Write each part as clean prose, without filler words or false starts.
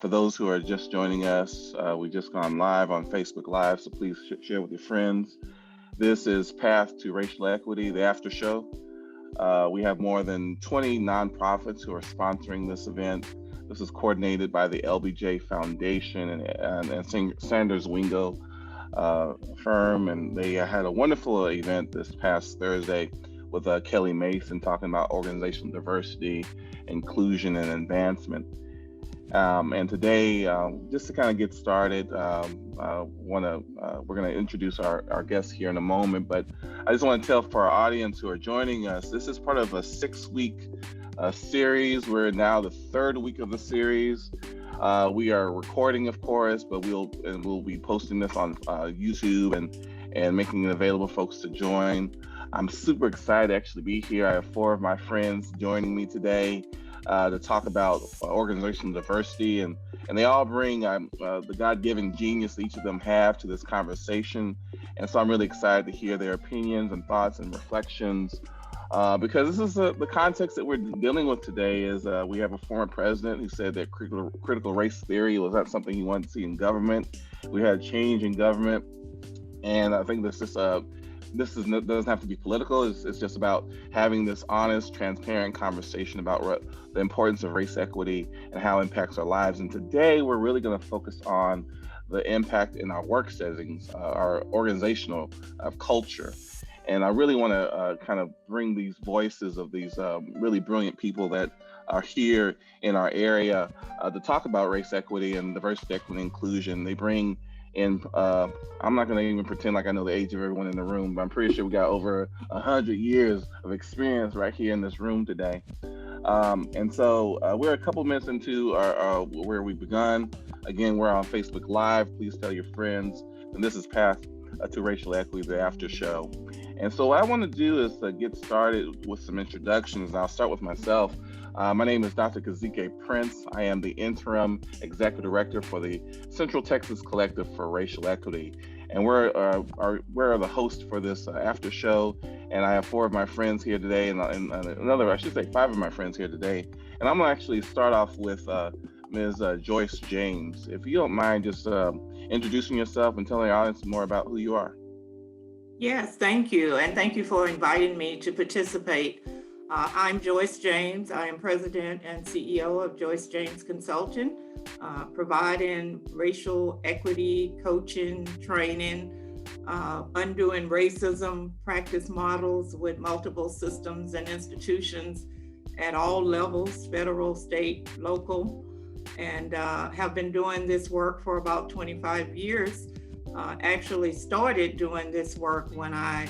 For those who are just joining us, we just gone live on Facebook Live, so please share with your friends. This is Path to Racial Equity, the Aftershow. We have more than 20 nonprofits who are sponsoring this event. This is coordinated by the LBJ Foundation and Sanders Wingo firm, and they had a wonderful event this past Thursday with Kelly Mason talking about organizational diversity, inclusion, and advancement. And today, just to kind of get started, we're going to introduce our guests here in a moment, but I just want to tell for our audience who are joining us, this is part of a 6-week series. We're now the 3rd week of the series. We are recording, of course, but we'll be posting this on YouTube and making it available for folks to join. I'm super excited to actually be here. I have 4 of my friends joining me today to talk about organizational diversity, and they all bring the God-given genius that each of them have to this conversation. And so I'm really excited to hear their opinions and thoughts and reflections, because this is the context that we're dealing with today. Is we have a former president who said that critical race theory was not something he wanted to see in government. We had a change in government, and I think doesn't have to be political. It's just about having this honest, transparent conversation about the importance of race equity and how it impacts our lives. And today we're really going to focus on the impact in our work settings, our organizational culture. And I really want to kind of bring these voices of these really brilliant people that are here in our area to talk about race equity and diversity, equity, and inclusion. They bring in, I'm not going to even pretend like I know the age of everyone in the room, but I'm pretty sure we got over 100 years of experience right here in this room today. And so we're a couple minutes into where we've begun. Again, we're on Facebook Live. Please tell your friends. And this is Path to Racial Equity, the Aftershow. And so what I want to do is get started with some introductions. I'll start with myself. My name is Dr. Kazique Prince. I am the Interim Executive Director for the Central Texas Collective for Racial Equity. And we're the host for this after show. And I have 4 of my friends here today, and another, I should say 5 of my friends here today. And I'm going to actually start off with Ms. Joyce James. If you don't mind just introducing yourself and telling the audience more about who you are. Yes, thank you. And thank you for inviting me to participate. I'm Joyce James. I am President and CEO of Joyce James Consulting, providing racial equity, coaching, training, undoing racism practice models with multiple systems and institutions at all levels, federal, state, local, and have been doing this work for about 25 years. Actually started doing this work when I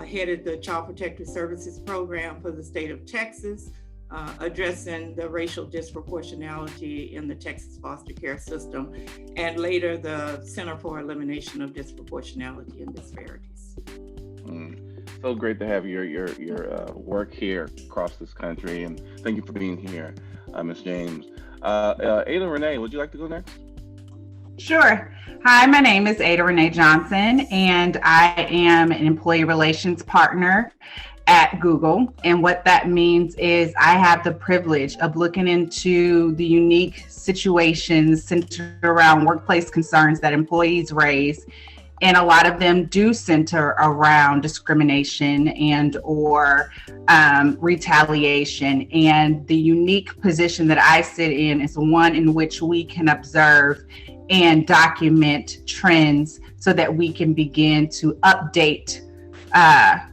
headed the Child Protective Services program for the state of Texas, addressing the racial disproportionality in the Texas foster care system, and later the Center for Elimination of Disproportionality and Disparities. So great to have your work here across this country, and thank you for being here, Ms. James. Ada-Renee, would you like to go next? Sure. Hi, my name is Ada-Renee Johnson, and I am an employee relations partner at Google. And what that means is I have the privilege of looking into the unique situations centered around workplace concerns that employees raise. And a lot of them do center around discrimination and or retaliation. And the unique position that I sit in is one in which we can observe and document trends so that we can begin to update kind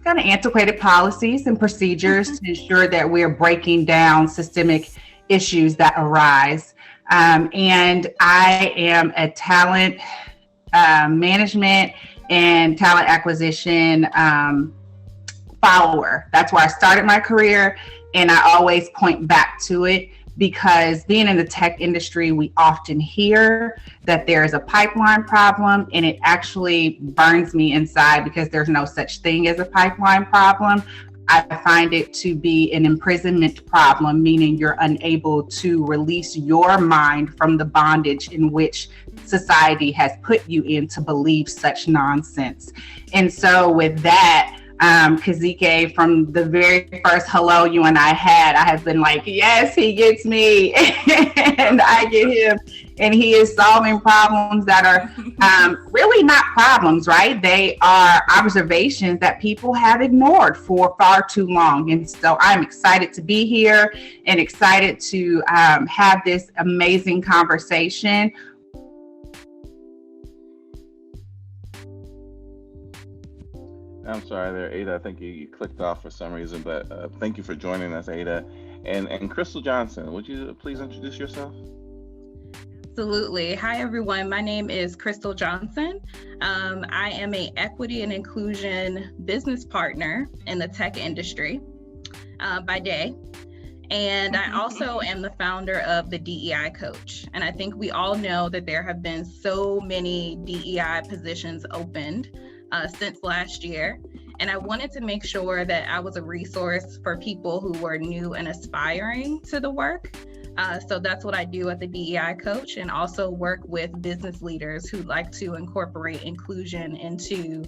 of antiquated policies and procedures to ensure that we're breaking down systemic issues that arise. And I am a talent management and talent acquisition follower. That's where I started my career, and I always point back to it. Because being in the tech industry, we often hear that there is a pipeline problem, and it actually burns me inside because there's no such thing as a pipeline problem. I find it to be an imprisonment problem, meaning you're unable to release your mind from the bondage in which society has put you in to believe such nonsense. And so with that, Kazique, from the very first hello you and I had, I have been like, yes, he gets me and I get him, and he is solving problems that are really not problems, right? They are observations that people have ignored for far too long. And so I'm excited to be here and excited to have this amazing conversation. I'm sorry there, Ada. I think you clicked off for some reason, but thank you for joining us, Ada. And Crystle Johnson, would you please introduce yourself? Absolutely. Hi, everyone. My name is Crystle Johnson. I am an equity and inclusion business partner in the tech industry by day. And I also am the founder of the DEI Coach. And I think we all know that there have been so many DEI positions opened since last year. And I wanted to make sure that I was a resource for people who were new and aspiring to the work. So that's what I do at the DEI Coach, and also work with business leaders who like to incorporate inclusion into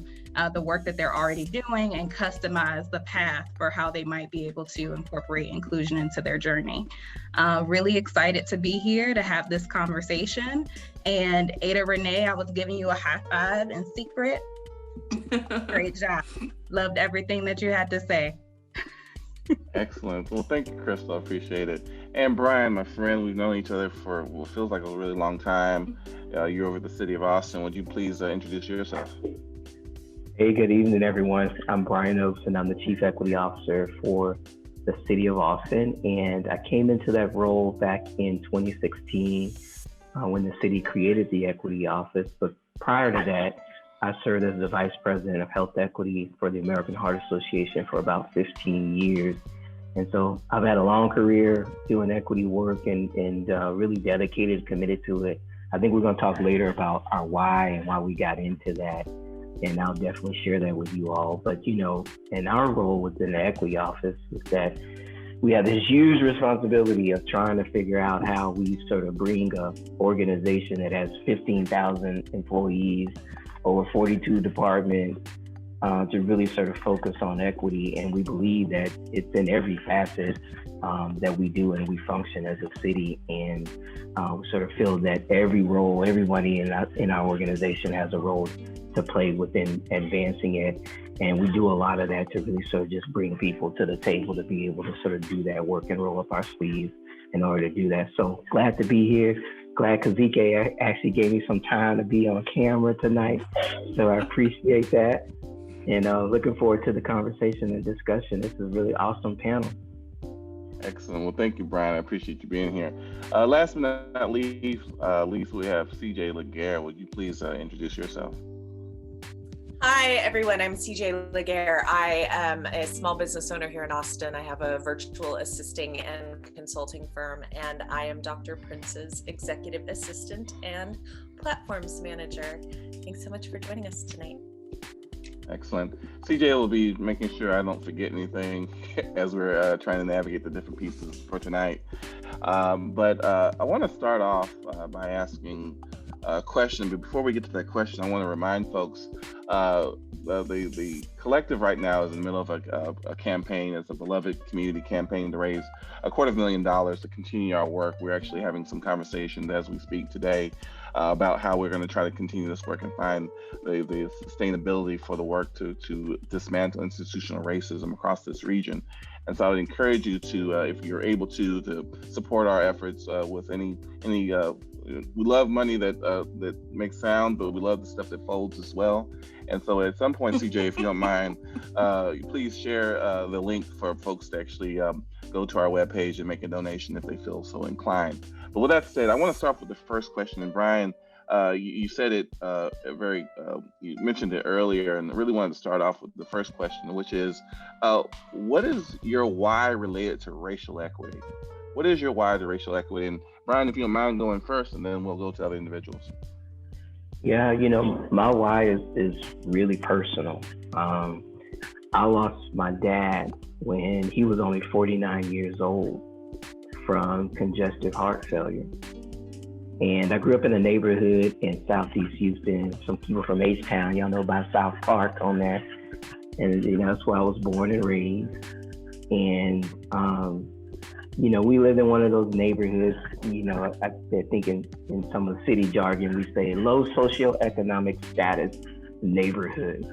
the work that they're already doing and customize the path for how they might be able to incorporate inclusion into their journey. Really excited to be here to have this conversation. And Ada-Renee, I was giving you a high five in secret. Great job. Loved everything that you had to say. Excellent. Well, thank you, Crystle. I appreciate it. And Brion, my friend, we've known each other for what feels like a really long time. You're over the city of Austin. Would you please introduce yourself? Hey, good evening, everyone. I'm Brion Oaks, and I'm the Chief Equity Officer for the city of Austin. And I came into that role back in 2016 when the city created the Equity Office. But prior to that, I served as the Vice President of Health Equity for the American Heart Association for about 15 years. And so I've had a long career doing equity work and really dedicated, committed to it. I think we're going to talk later about our why and why we got into that. And I'll definitely share that with you all. But, you know, in our role within the Equity Office is that we have this huge responsibility of trying to figure out how we sort of bring an organization that has 15,000 employees, over 42 departments, to really sort of focus on equity. And we believe that it's in every facet that we do and we function as a city. And we sort of feel that every role, everybody in our organization has a role to play within advancing it. And we do a lot of that to really sort of just bring people to the table to be able to sort of do that work and roll up our sleeves in order to do that. So glad to be here. Glad Kazique actually gave me some time to be on camera tonight. So I appreciate that. And looking forward to the conversation and discussion. This is a really awesome panel. Excellent. Well, thank you, Brion. I appreciate you being here. Last but not least, we have CJ Laguerre. Would you please introduce yourself? Hi, everyone. I'm CJ Laguerre. I am a small business owner here in Austin. I have a virtual assisting and consulting firm, and I am Dr. Prince's executive assistant and platforms manager. Thanks so much for joining us tonight. Excellent. CJ will be making sure I don't forget anything as we're trying to navigate the different pieces for tonight. But I want to start off by asking a question. But before we get to that question, I want to remind folks the collective right now is in the middle of a campaign. It's a beloved community campaign to raise $250,000 to continue our work. We're actually having some conversations as we speak today about how we're going to try to continue this work and find the sustainability for the work to dismantle institutional racism across this region. And so I would encourage you to, if you're able to support our efforts with any we love money that makes sound, but we love the stuff that folds as well. And so at some point, CJ, if you don't mind, please share the link for folks to actually go to our webpage and make a donation if they feel so inclined. But with that said, I want to start with the first question. And Brion, you said it you mentioned it earlier, and I really wanted to start off with the first question, which is, what is your why related to racial equity? What is your why to racial equity? And Brion, if you don't mind going first, and then we'll go to other individuals. Yeah, you know, my why is really personal. I lost my dad when he was only 49 years old from congestive heart failure. And I grew up in a neighborhood in Southeast Houston. Some people from H-Town, y'all know about South Park on there. And that's where I was born and raised. And we live in one of those neighborhoods, I think in some of the city jargon, we say low socioeconomic status neighborhood.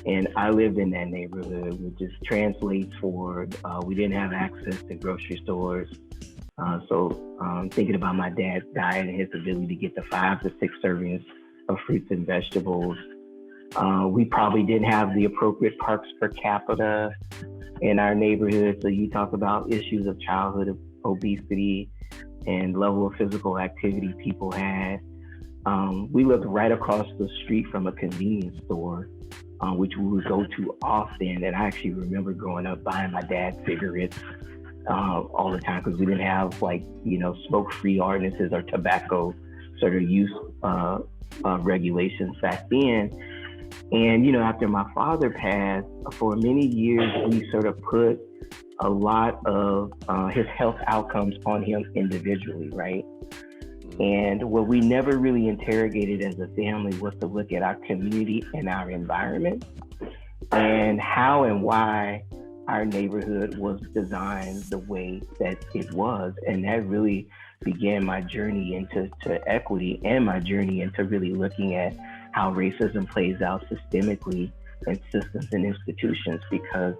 And I lived in that neighborhood, which just translates for, we didn't have access to grocery stores. So thinking about my dad's diet and his ability to get the 5 to 6 servings of fruits and vegetables. We probably didn't have the appropriate parks per capita in our neighborhood. So you talk about issues of childhood obesity and level of physical activity people had. We lived right across the street from a convenience store, which we would go to often. And I actually remember growing up buying my dad cigarettes all the time because we didn't have smoke-free ordinances or tobacco sort of use regulations back then. And, after my father passed, for many years, we sort of put a lot of his health outcomes on him individually, right? And what we never really interrogated as a family was to look at our community and our environment and how and why our neighborhood was designed the way that it was. And that really began my journey into equity and my journey into really looking at how racism plays out systemically in systems and institutions, because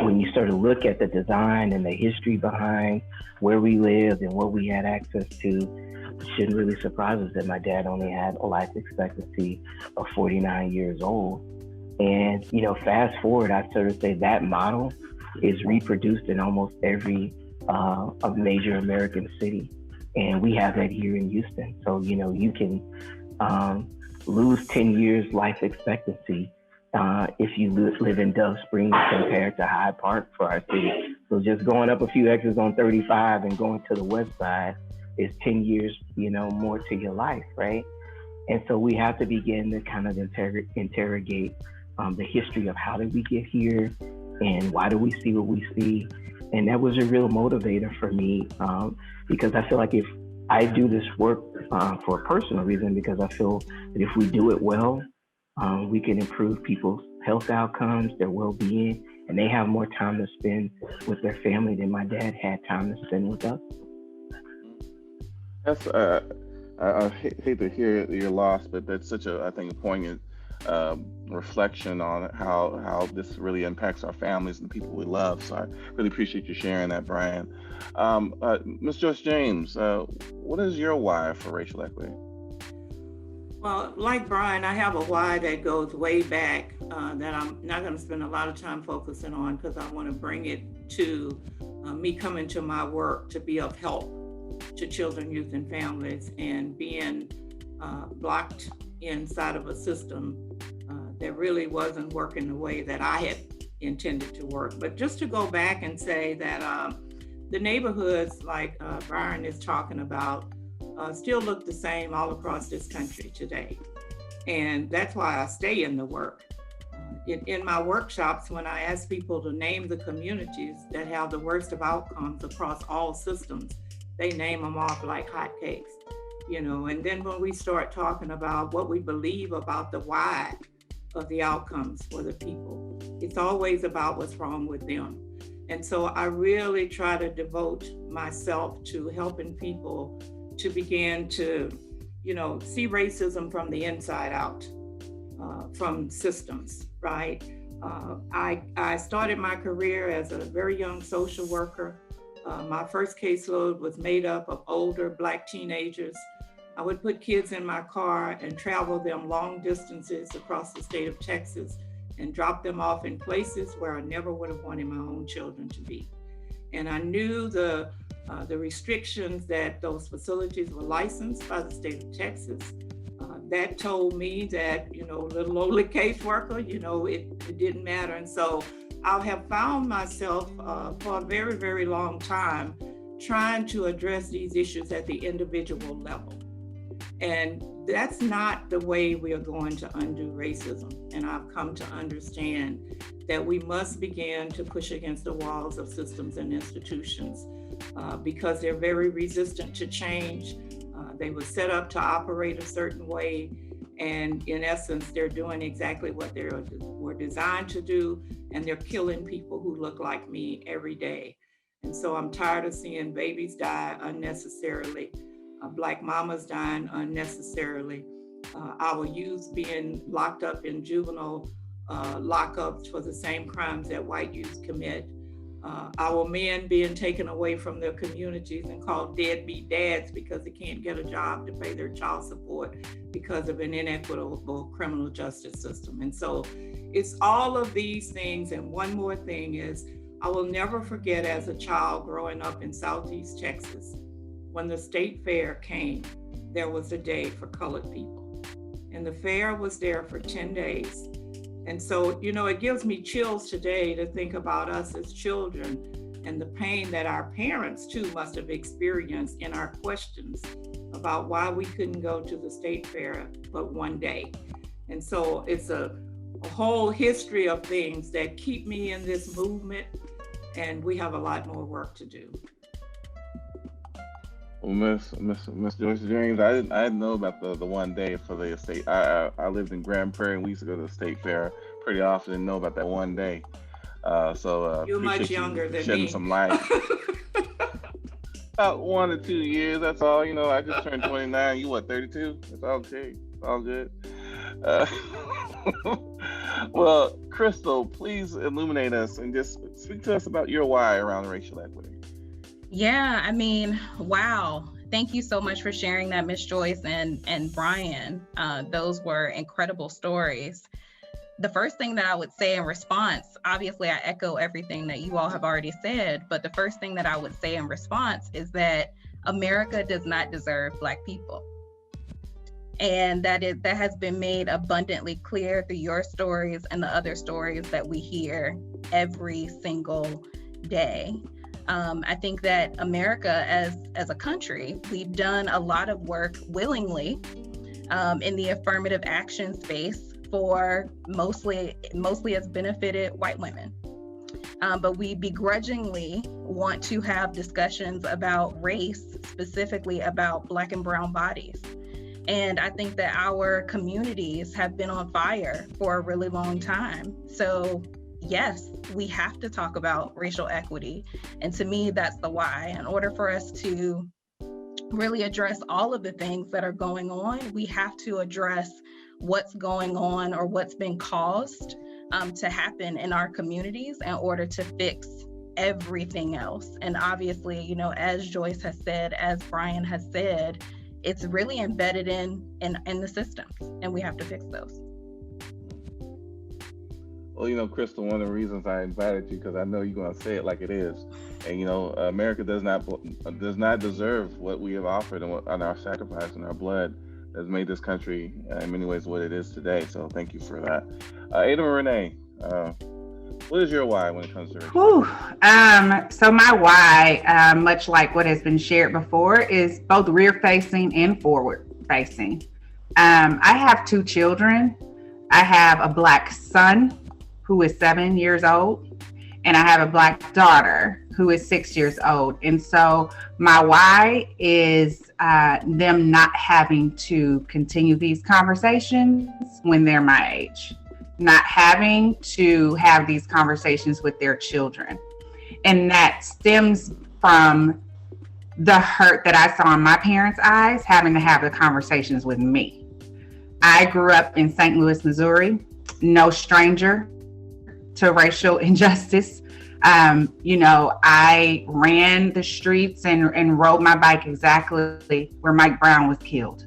when you sort of look at the design and the history behind where we lived and what we had access to, it shouldn't really surprise us that my dad only had a life expectancy of 49 years old. And, fast forward, I sort of say that model is reproduced in almost every a major American city. And we have that here in Houston. So, you can lose 10 years life expectancy if you live in Dove Springs compared to Hyde Park for our city. So just going up a few exits on 35 and going to the west side is 10 years, more to your life, right? And so we have to begin to kind of interrogate the history of how did we get here and why do we see what we see? And that was a real motivator for me because I feel like if I do this work for a personal reason, because I feel that if we do it well, we can improve people's health outcomes, their well-being, and they have more time to spend with their family than my dad had time to spend with us. That's I hate to hear your loss, but that's such a poignant reflection on how this really impacts our families and the people we love. So I really appreciate you sharing that, Brion. Ms. Joyce James, what is your why for racial equity? Well, like Brion, I have a why that goes way back that I'm not going to spend a lot of time focusing on because I want to bring it to me coming to my work to be of help to children, youth, and families, and being blocked inside of a system that really wasn't working the way that I had intended to work. But just to go back and say that the neighborhoods like Brion is talking about still look the same all across this country today. And that's why I stay in the work. In my workshops, when I ask people to name the communities that have the worst of outcomes across all systems, they name them off like hotcakes, and then when we start talking about what we believe about the why of the outcomes for the people, it's always about what's wrong with them. And so I really try to devote myself to helping people to begin to, see racism from the inside out, from systems, right? I started my career as a very young social worker. My first caseload was made up of older Black teenagers. I would put kids in my car and travel them long distances across the state of Texas and drop them off in places where I never would have wanted my own children to be. And I knew the restrictions that those facilities were licensed by the state of Texas. That told me that, little lowly caseworker, it didn't matter. And so I have found myself for a very, very long time trying to address these issues at the individual level. And that's not the way we are going to undo racism. And I've come to understand that we must begin to push against the walls of systems and institutions because they're very resistant to change. They were set up to operate a certain way. And in essence, they're doing exactly what they were designed to do, and they're killing people who look like me every day. And so I'm tired of seeing babies die unnecessarily, Black mamas dying unnecessarily, our youth being locked up in juvenile lockups for the same crimes that white youth commit, our men being taken away from their communities and called deadbeat dads because they can't get a job to pay their child support because of an inequitable criminal justice system. And so it's all of these things. And one more thing is, I will never forget as a child growing up in Southeast Texas, when the state fair came, there was a day for colored people. And the fair was there for 10 days. And so, you know, it gives me chills today to think about us as children and the pain that our parents too must have experienced in our questions about why we couldn't go to the state fair but one day. And so it's a whole history of things that keep me in this movement, and we have a lot more work to do. Well, Miss Joyce James, I didn't know about the one day for the state. I lived in Grand Prairie, and we used to go to the state fair pretty often. Didn't know about that one day. So you're much younger than shedding me. some light. About 1 or 2 years. That's all. You know, I just turned 29. You what? 32? It's okay. It's all good. Well, Crystle, please illuminate us and just speak to us about your why around racial equity. Yeah, I mean, wow. Thank you so much for sharing that, Miss Joyce and Brion. Those were incredible stories. The first thing that I would say in response, obviously I echo everything that you all have already said, but the first thing that I would say in response is that America does not deserve Black people. And that has been made abundantly clear through your stories and the other stories that we hear every single day. I think that America as a country, we've done a lot of work willingly in the affirmative action space for mostly has benefited white women. But we begrudgingly want to have discussions about race, specifically about Black and brown bodies. And I think that our communities have been on fire for a really long time. So yes, we have to talk about racial equity. And to me, that's the why. In order for us to really address all of the things that are going on, we have to address what's going on or what's been caused to happen in our communities in order to fix everything else. And obviously, you know, as Joyce has said, as Brion has said, it's really embedded in the systems, and we have to fix those. Well, you know, Crystle, one of the reasons I invited you, because I know you're going to say it like it is. And, you know, America does not deserve what we have offered and our sacrifice and our blood has made this country in many ways what it is today. So thank you for that. Ada-Renee, what is your why when it comes to racial equity? So my why, much like what has been shared before, is both rear-facing and forward-facing. I have 2 children. I have a Black son who is 7 years old, and I have a Black daughter who is 6 years old. And so my why is them not having to continue these conversations when they're my age, not having to have these conversations with their children. And that stems from the hurt that I saw in my parents' eyes, having to have the conversations with me. I grew up in St. Louis, Missouri, no stranger to racial injustice. You know, I ran the streets and rode my bike exactly where Mike Brown was killed.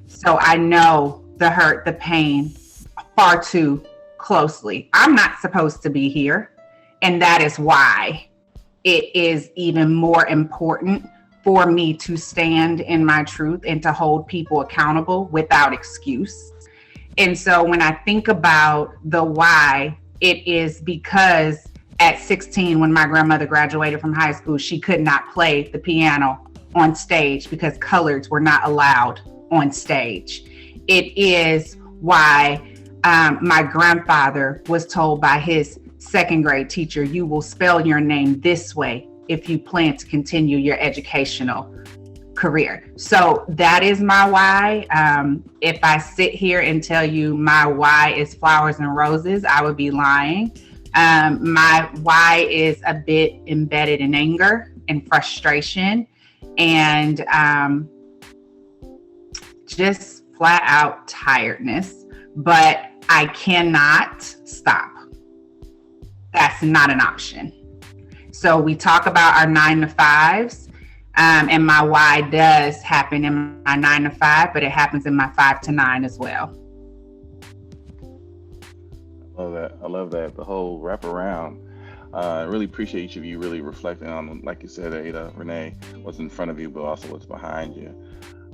So I know the hurt, the pain far too closely. I'm not supposed to be here. And that is why it is even more important for me to stand in my truth and to hold people accountable without excuse. And so when I think about the why, it is because at 16, when my grandmother graduated from high school, she could not play the piano on stage because coloreds were not allowed on stage. It is why my grandfather was told by his 2nd grade teacher, you will spell your name this way if you plan to continue your educational career. So that is my why. If I sit here and tell you my why is flowers and roses, I would be lying. My why is a bit embedded in anger and frustration and just flat out tiredness, but I cannot stop. That's not an option. So we talk about our 9 to 5s, and my why does happen in my 9 to 5, but it happens in my 5 to 9 as well. I love that. The whole wraparound. I really appreciate each of you really reflecting on, like you said, Ada-Renee, what's in front of you, but also what's behind you.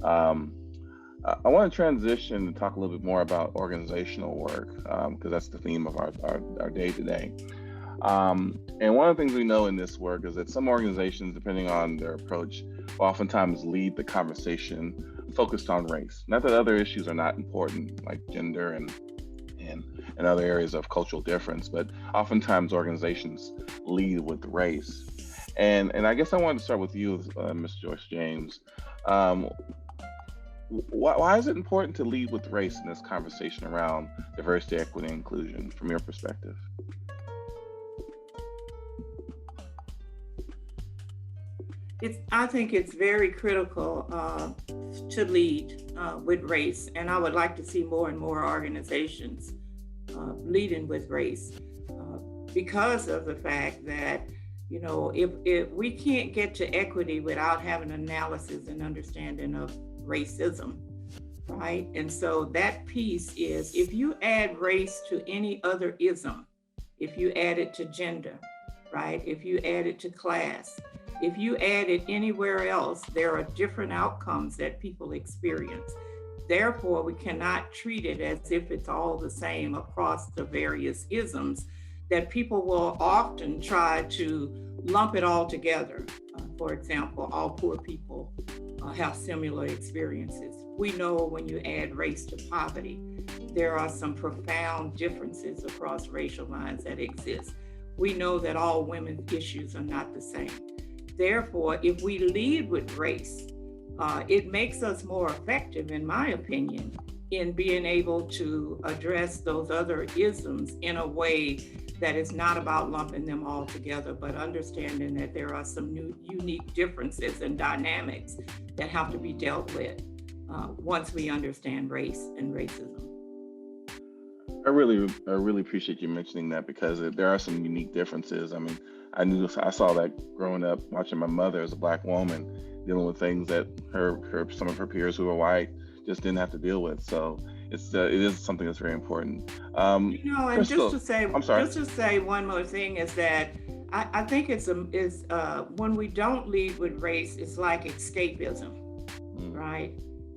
I want to transition and talk a little bit more about organizational work, because that's the theme of our day today. And one of the things we know in this work is that some organizations, depending on their approach, oftentimes lead the conversation focused on race. Not that other issues are not important, like gender and other areas of cultural difference, but oftentimes organizations lead with race. And I guess I wanted to start with you, Ms. Joyce James. Why is it important to lead with race in this conversation around diversity, equity, and inclusion from your perspective? I think it's very critical to lead with race, and I would like to see more and more organizations leading with race because of the fact that, you know, if we can't get to equity without having analysis and understanding of racism, right? And so that piece is, if you add race to any other ism, if you add it to gender, right? If you add it to class, if you add it anywhere else, there are different outcomes that people experience. Therefore, we cannot treat it as if it's all the same across the various isms, that people will often try to lump it all together. For example, all poor people have similar experiences. We know when you add race to poverty, there are some profound differences across racial lines that exist. We know that all women's issues are not the same. Therefore, if we lead with race, it makes us more effective, in my opinion, in being able to address those other isms in a way that is not about lumping them all together, but understanding that there are some new unique differences and dynamics that have to be dealt with once we understand race and racism. I really appreciate you mentioning that, because there are some unique differences. I mean, I saw that growing up, watching my mother as a Black woman dealing with things that some of her peers who were white just didn't have to deal with. So it is something that's very important. And Crystle, just to say one more thing is that I think it's when we don't lead with race, it's like escapism, right?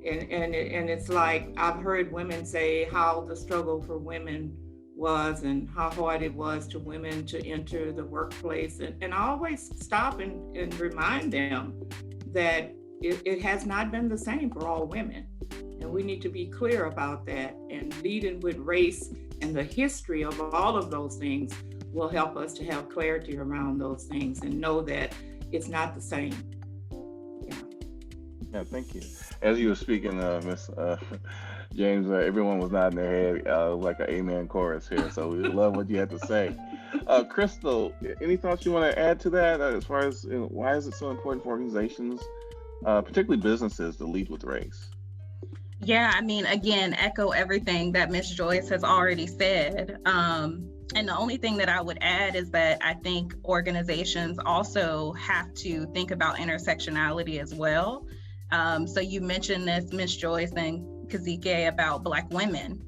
And it's like, I've heard women say how the struggle for women was and how hard it was to women to enter the workplace. And I always stop and remind them that it has not been the same for all women. And we need to be clear about that. And leading with race and the history of all of those things will help us to have clarity around those things and know that it's not the same. Yeah, thank you. As you were speaking, Ms. James, everyone was nodding their head like an amen chorus here. So we love what you had to say. Crystle, any thoughts you want to add to that as far as why is it so important for organizations, particularly businesses, to lead with race? Yeah, I mean, again, echo everything that Ms. Joyce has already said. And the only thing that I would add is that I think organizations also have to think about intersectionality as well. So you mentioned this, Ms. Joyce and Kazique, about Black women.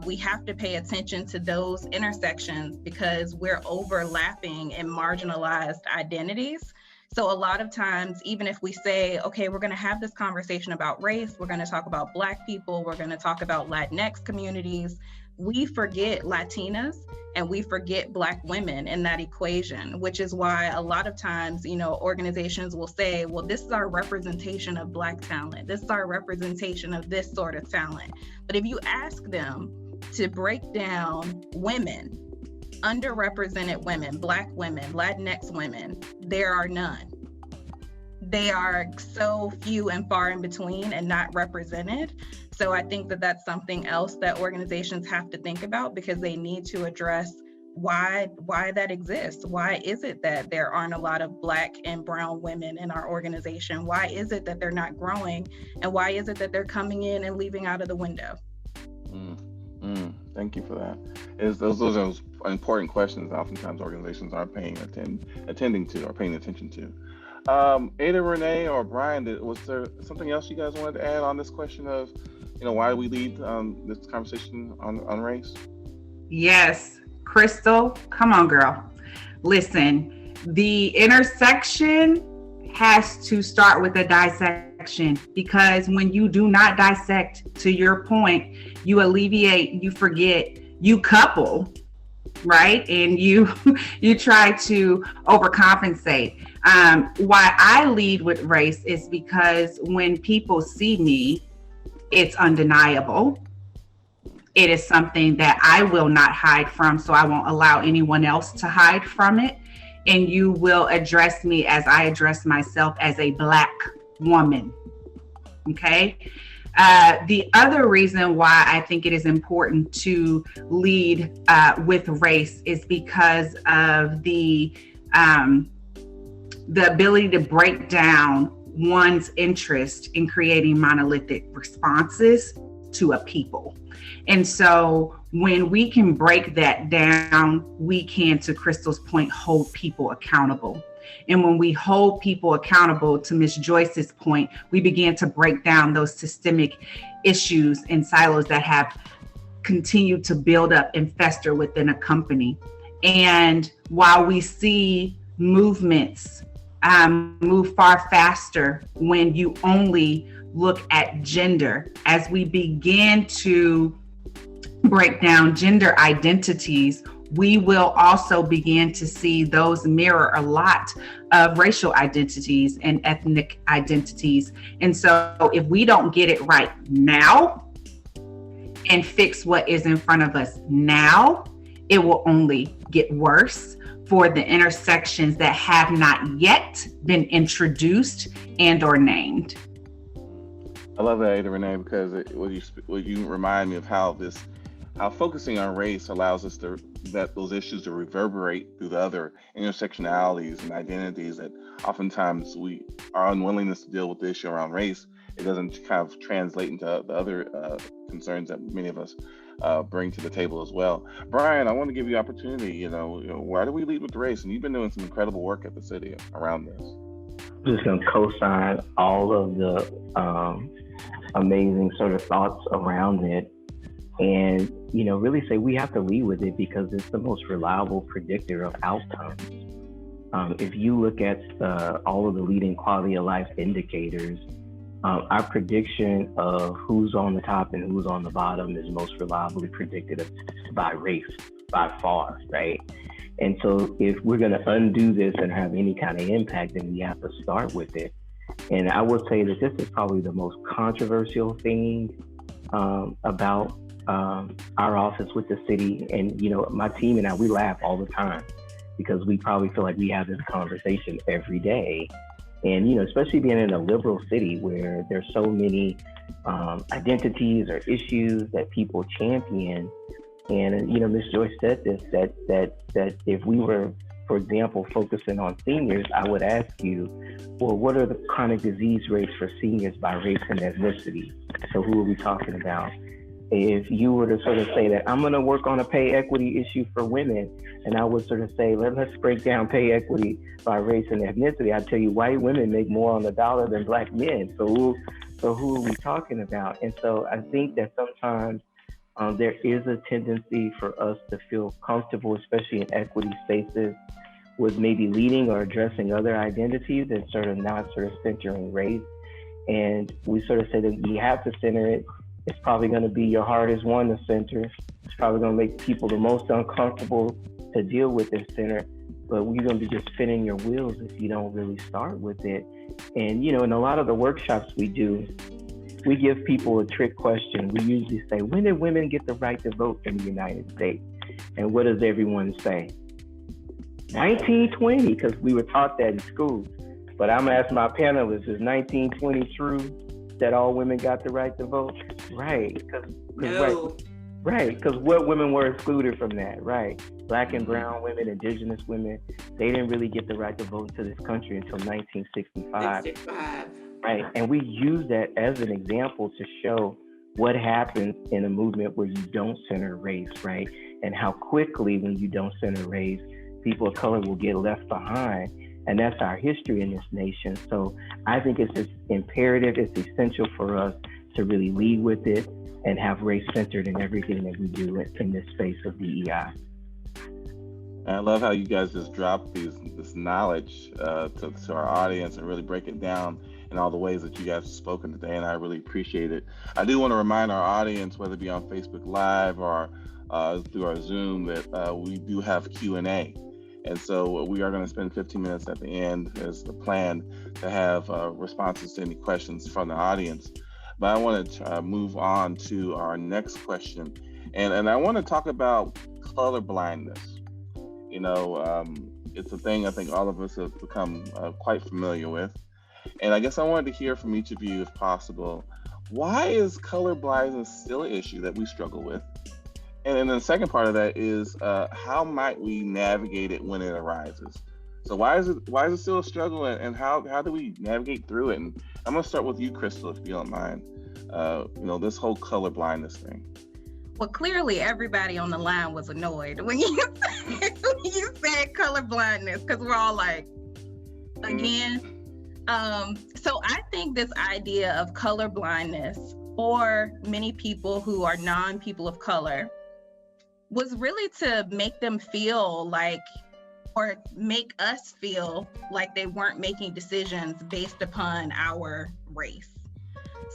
We have to pay attention to those intersections because we're overlapping in marginalized identities. So a lot of times, even if we say, okay, we're going to have this conversation about race, we're going to talk about Black people, we're going to talk about Latinx communities, we forget Latinas and we forget Black women in that equation, which is why a lot of times, organizations will say, well, this is our representation of Black talent. This is our representation of this sort of talent. But if you ask them to break down women, underrepresented women, Black women, Latinx women, there are none. they are so few and far in between and not represented. So I think that that's something else that organizations have to think about, because they need to address why that exists. Why is it that there aren't a lot of Black and brown women in our organization? Why is it that they're not growing? And why is it that they're coming in and leaving out of the window? Thank you for that. Those are important questions that oftentimes organizations aren't paying attention to. Ada-Renee or Brion, was there something else you guys wanted to add on this question of, why do we lead this conversation on race? Yes, Crystle, come on, girl. Listen, the intersection has to start with a dissection, because when you do not dissect, to your point, you alleviate, you forget, you couple, right? And you try to overcompensate. Why I lead with race is because when people see me, it's undeniable. It is something that I will not hide from, so I won't allow anyone else to hide from it. And you will address me as I address myself, as a Black woman. Okay. The other reason why I think it is important to lead with race is because of the ability to break down one's interest in creating monolithic responses to a people. And so when we can break that down, we can, to Crystle's point, hold people accountable. And when we hold people accountable, to Ms. Joyce's point, we begin to break down those systemic issues and silos that have continued to build up and fester within a company. And while we see movements move far faster when you only look at gender, as we begin to break down gender identities, we will also begin to see those mirror a lot of racial identities and ethnic identities. And so if we don't get it right now and fix what is in front of us now, it will only get worse for the intersections that have not yet been introduced and or named. I love that, Ada-Renee, because you remind me of how focusing on race allows us those issues to reverberate through the other intersectionalities and identities that oftentimes our unwillingness to deal with the issue around race, it doesn't kind of translate into the other concerns that many of us bring to the table as well. Brion, I want to give you opportunity. Why do we lead with race? And you've been doing some incredible work at the city around this. I'm just going to co-sign all of the amazing sort of thoughts around it, and really say we have to lead with it because it's the most reliable predictor of outcomes. If you look at all of the leading quality of life indicators, our prediction of who's on the top and who's on the bottom is most reliably predicted by race, by far, right? And so if we're going to undo this and have any kind of impact, then we have to start with it. And I would say that this is probably the most controversial thing about our office with the city. And, my team and I, we laugh all the time because we probably feel like we have this conversation every day. And, especially being in a liberal city where there's so many identities or issues that people champion. And, Ms. Joyce said this, that if we were, for example, focusing on seniors, I would ask you, well, what are the chronic disease rates for seniors by race and ethnicity? So who are we talking about? If you were to sort of say that I'm going to work on a pay equity issue for women, and I would sort of say, let's break down pay equity by race and ethnicity, I'd tell you white women make more on the dollar than Black men. So who are we talking about? And so I think that sometimes there is a tendency for us to feel comfortable, especially in equity spaces, with maybe leading or addressing other identities and sort of not sort of centering race. And we sort of say that we have to center it. It's probably going to be your hardest one to center. It's probably going to make people the most uncomfortable to deal with and center. But you're going to be just spinning your wheels if you don't really start with it. And, in a lot of the workshops we do, we give people a trick question. We usually say, when did women get the right to vote in the United States? And what does everyone say? 1920, because we were taught that in school. But I'm gonna ask my panelists: is 1920 true that all women got the right to vote? Right? No. Right, because what women were excluded from that, right? Black and brown women, indigenous women, they didn't really get the right to vote into this country until 1965. 65. Right, and we use that as an example to show what happens in a movement where you don't center race, right? And how quickly, when you don't center race, people of color will get left behind. And that's our history in this nation. So I think it's just imperative, it's essential for us to really lead with it and have race centered in everything that we do in this space of DEI. I love how you guys just drop this knowledge to our audience and really break it down in all the ways that you guys have spoken today, and I really appreciate it. I do want to remind our audience, whether it be on Facebook Live or through our Zoom, that we do have Q&A. And so we are going to spend 15 minutes at the end as the plan to have responses to any questions from the audience. But I want to move on to our next question. And I want to talk about color blindness. You know, it's a thing I think all of us have become quite familiar with. And I guess I wanted to hear from each of you, if possible, why is color blindness still an issue that we struggle with? And then the second part of that is how might we navigate it when it arises? So why is it still a struggle, and how do we navigate through it? And I'm gonna start with you, Crystle, if you don't mind. You know, this whole color blindness thing. Well, clearly everybody on the line was annoyed when you said color blindness, because we're all like, again. So I think this idea of color blindness for many people who are non-people of color was really to make them feel like, or make us feel like they weren't making decisions based upon our race.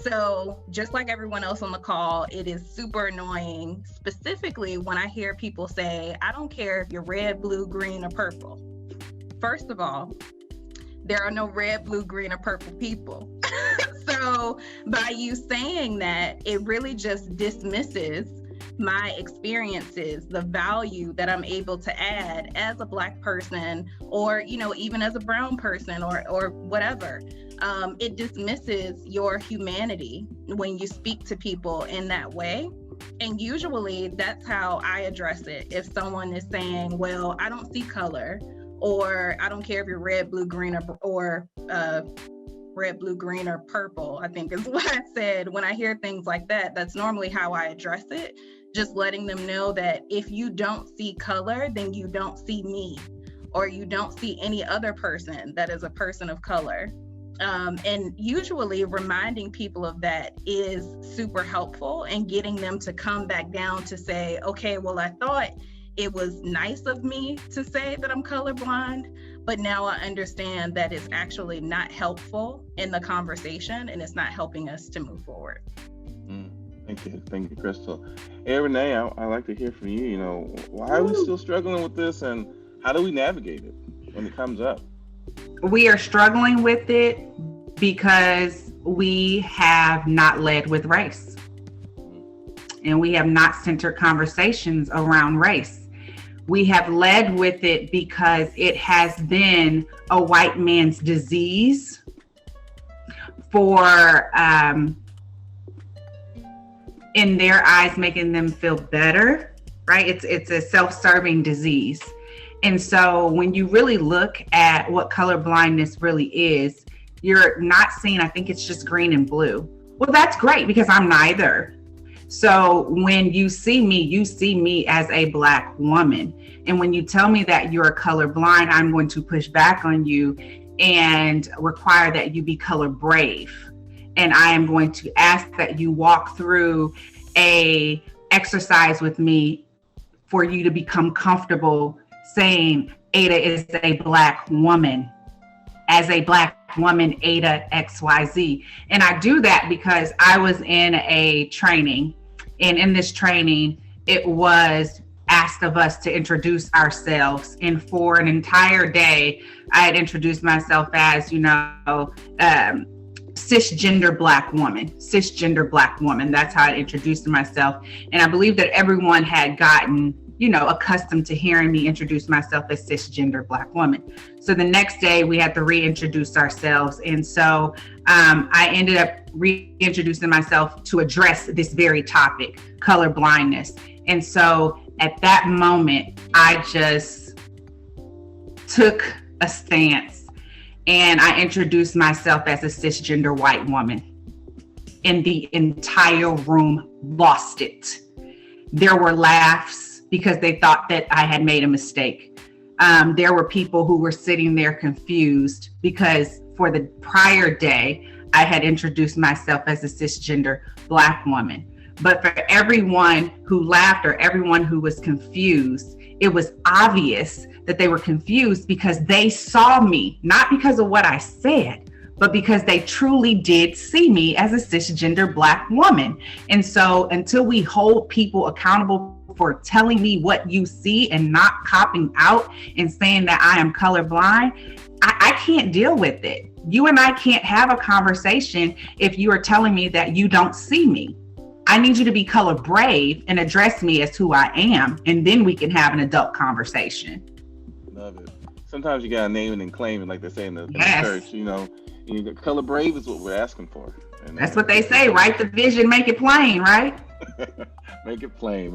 So just like everyone else on the call, it is super annoying, specifically when I hear people say, I don't care if you're red, blue, green, or purple. First of all, there are no red, blue, green, or purple people. So by you saying that, it really just dismisses my experiences, the value that I'm able to add as a Black person, or, you know, even as a brown person, or whatever. It dismisses your humanity when you speak to people in that way. And usually that's how I address it. If someone is saying, well, I don't see color, or I don't care if you're red, blue, green, or red, blue, green, or purple, I think is what I said. When I hear things like that, that's normally how I address it. Just letting them know that if you don't see color, then you don't see me, or you don't see any other person that is a person of color. And usually reminding people of that is super helpful, and getting them to come back down to say, okay, well, I thought it was nice of me to say that I'm colorblind, but now I understand that it's actually not helpful in the conversation, and it's not helping us to move forward. Thank you, Crystle. Ada-Renee, I'd like to hear from you. You know, why are we still struggling with this, and how do we navigate it when it comes up? We are struggling with it because we have not led with race, and we have not centered conversations around race. We have led with it because it has been a white man's disease for, in their eyes, making them feel better, right? It's a self-serving disease. And so when you really look at what color blindness really is, you're not seeing, I think it's just green and blue. Well, that's great, because I'm neither. So when you see me as a Black woman. And when you tell me that you're colorblind, I'm going to push back on you and require that you be color brave. And I am going to ask that you walk through a exercise with me for you to become comfortable saying Ada is a Black woman. As a Black woman, Ada XYZ. And I do that because I was in a training, and in this training, it was asked of us to introduce ourselves. And for an entire day, I had introduced myself as, cisgender Black woman. That's how I introduced myself. And I believe that everyone had gotten accustomed to hearing me introduce myself as cisgender Black woman. So the next day we had to reintroduce ourselves. And so I ended up reintroducing myself to address this very topic, color blindness. And so at that moment, I just took a stance and I introduced myself as a cisgender white woman. And the entire room lost it. There were laughs because they thought that I had made a mistake. There were people who were sitting there confused because for the prior day, I had introduced myself as a cisgender Black woman. But for everyone who laughed or everyone who was confused, it was obvious that they were confused because they saw me, not because of what I said, but because they truly did see me as a cisgender Black woman. And so until we hold people accountable for telling me what you see and not copping out and saying that I am colorblind, I can't deal with it. You and I can't have a conversation if you are telling me that you don't see me. I need you to be color brave and address me as who I am, and then we can have an adult conversation. Love it. Sometimes you gotta name it and claim it, like they say in the church. Color brave is what we're asking for. And that's what they say. Write the vision, make it plain, right? Make it plain.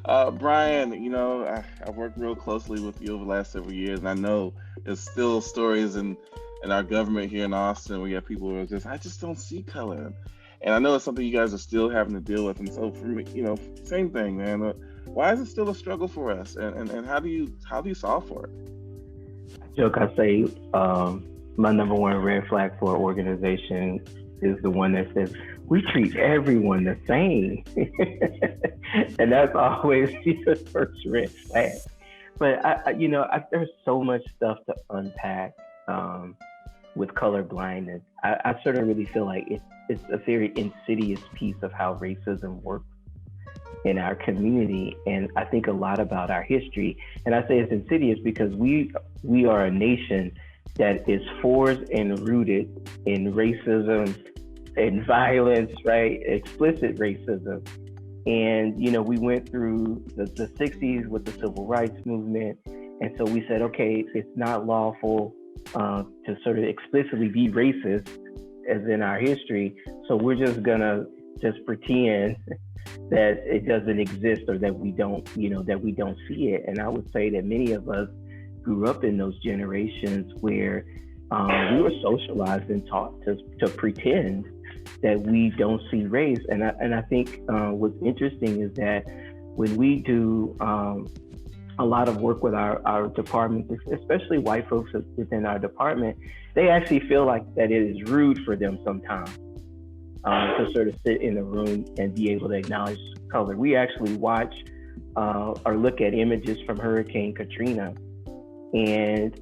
Brion, I've worked real closely with you over the last several years, and I know there's still stories in our government here in Austin where you have people who are I just don't see color. And I know it's something you guys are still having to deal with. And so for me, same thing, man. Why is it still a struggle for us? And how do you solve for it? I say my number one red flag for an organization is the one that says we treat everyone the same. And that's always the first red flag. But there's so much stuff to unpack with color blindness. I sort of really feel like it's a very insidious piece of how racism works in our community. And I think a lot about our history. And I say it's insidious because we are a nation that is forged and rooted in racism and violence, right? Explicit racism. And, we went through the 60s with the civil rights movement. And so we said, okay, it's not lawful to sort of explicitly be racist as in our history. So we're just gonna pretend that it doesn't exist or that we don't see it. And I would say that many of us grew up in those generations where we were socialized and taught to pretend that we don't see race. And I think what's interesting is that when we do a lot of work with our departments, especially white folks within our department, they actually feel like that it is rude for them sometimes to sort of sit in a room and be able to acknowledge color. We actually watch or look at images from Hurricane Katrina, and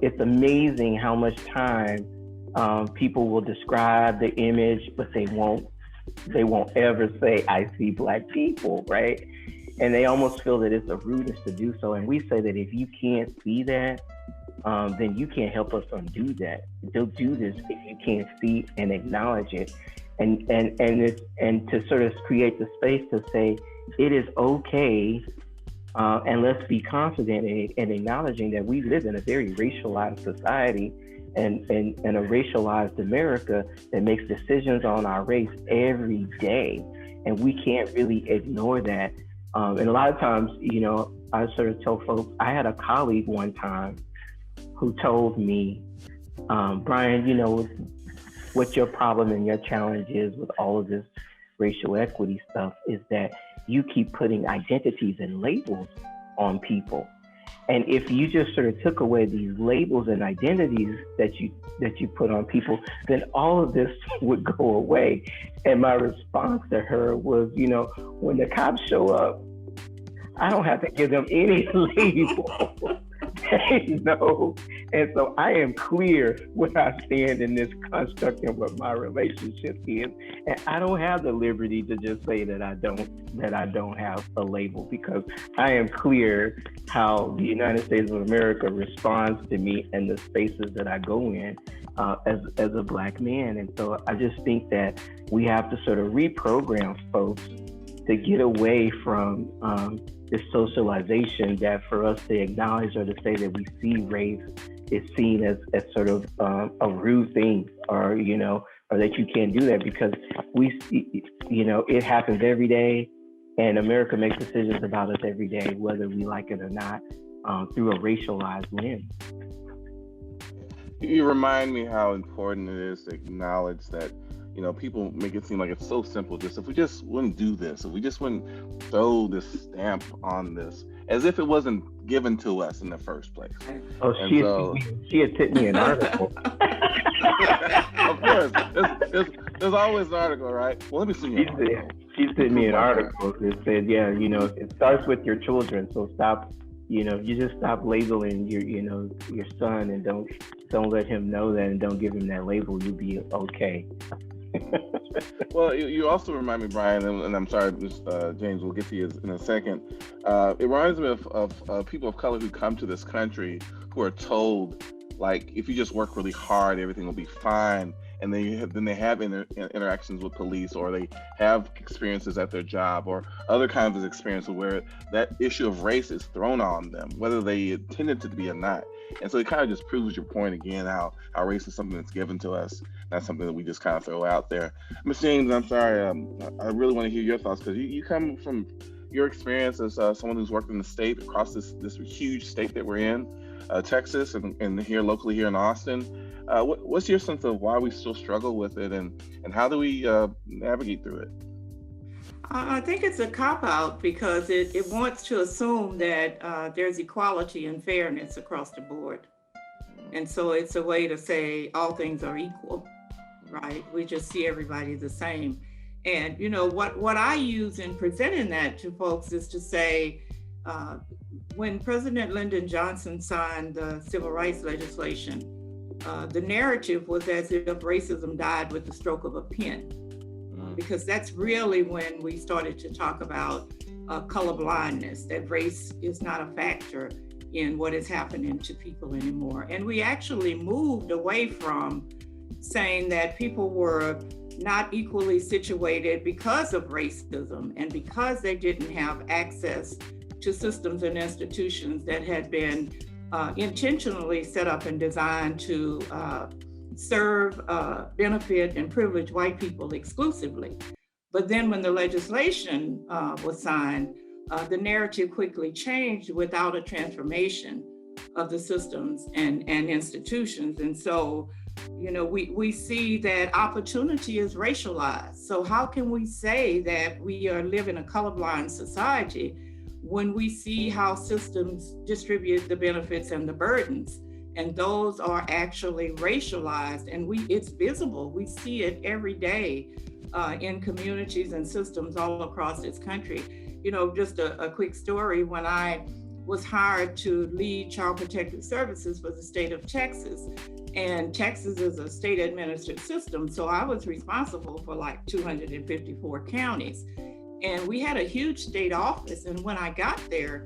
it's amazing how much time people will describe the image, but they won't ever say, I see Black people, right? And they almost feel that it's a rudeness to do so. And we say that if you can't see that, then you can't help us undo that. Don't do this if you can't see and acknowledge it. And to sort of create the space to say it is okay, and let's be confident in acknowledging that we live in a very racialized society and a racialized America that makes decisions on our race every day, and we can't really ignore that. And a lot of times, I sort of tell folks, I had a colleague one time who told me, Brion, what your problem and your challenge is with all of this racial equity stuff is that you keep putting identities and labels on people. And if you just sort of took away these labels and identities that you put on people, then all of this would go away. And my response to her was, when the cops show up, I don't have to give them any label. They know. And so I am clear where I stand in this construct and what my relationship is. And I don't have the liberty to just say that I don't have a label, because I am clear how the United States of America responds to me and the spaces that I go in as a Black man. And so I just think that we have to sort of reprogram folks to get away from this socialization that for us to acknowledge or to say that we see race is seen as sort of a rude thing, or or that you can't do that, because we see, it happens every day, and America makes decisions about us every day, whether we like it or not, through a racialized lens. You remind me how important it is to acknowledge that, people make it seem like it's so simple. Just if we just wouldn't do this, if we just wouldn't throw this stamp on this, as if it wasn't given to us in the first place. Oh, she had sent me an article. Of course, there's always an article, right? Well, let me see. She sent me an article that said, it starts with your children, so stop. You just stop labeling your son, and don't let him know that, and don't give him that label. You'll be okay. Well, you also remind me, Brian, and I'm sorry, James, we'll get to you in a second. It reminds me of people of color who come to this country who are told, like, if you just work really hard, everything will be fine. And then they have interactions with police, or they have experiences at their job, or other kinds of experiences where that issue of race is thrown on them, whether they intended it to be or not. And so it kind of just proves your point again, how race is something that's given to us, not something that we just kind of throw out there. Ms. James, I'm sorry, I really want to hear your thoughts, because you come from your experience as someone who's worked in the state, across this huge state that we're in, Texas, and here locally here in Austin. What's your sense of why we still struggle with it, and how do we navigate through it? I think it's a cop-out, because it wants to assume that there's equality and fairness across the board. And so it's a way to say all things are equal, right? We just see everybody the same. And what I use in presenting that to folks is to say, when President Lyndon Johnson signed the civil rights legislation, the narrative was as if racism died with the stroke of a pen, because that's really when we started to talk about colorblindness, that race is not a factor in what is happening to people anymore. And we actually moved away from saying that people were not equally situated because of racism, and because they didn't have access to systems and institutions that had been intentionally set up and designed to serve, benefit, and privilege white people exclusively. But then when the legislation was signed, the narrative quickly changed without a transformation of the systems and institutions. And so, we see that opportunity is racialized. So how can we say that we are living a colorblind society when we see how systems distribute the benefits and the burdens, and those are actually racialized, and it's visible. We see it every day in communities and systems all across this country. Just a quick story. When I was hired to lead Child Protective Services for the state of Texas, and Texas is a state administered system, so I was responsible for like 254 counties. And we had a huge state office. And when I got there,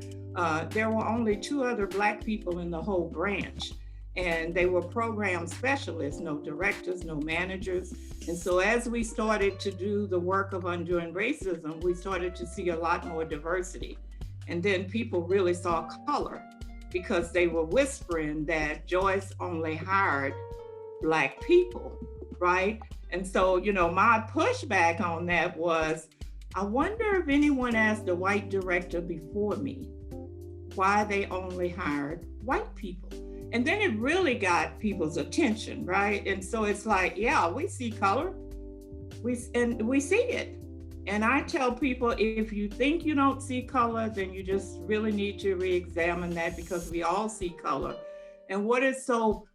there were only 2 other Black people in the whole branch. And they were program specialists, no directors, no managers. And so as we started to do the work of undoing racism, we started to see a lot more diversity. And then people really saw color, because they were whispering that Joyce only hired Black people, right? And so, my pushback on that was, I wonder if anyone asked a white director before me why they only hired white people. And then it really got people's attention, right? And so it's like, yeah, we see color, we see it. And I tell people, if you think you don't see color, then you just really need to re-examine that, because we all see color. And what is so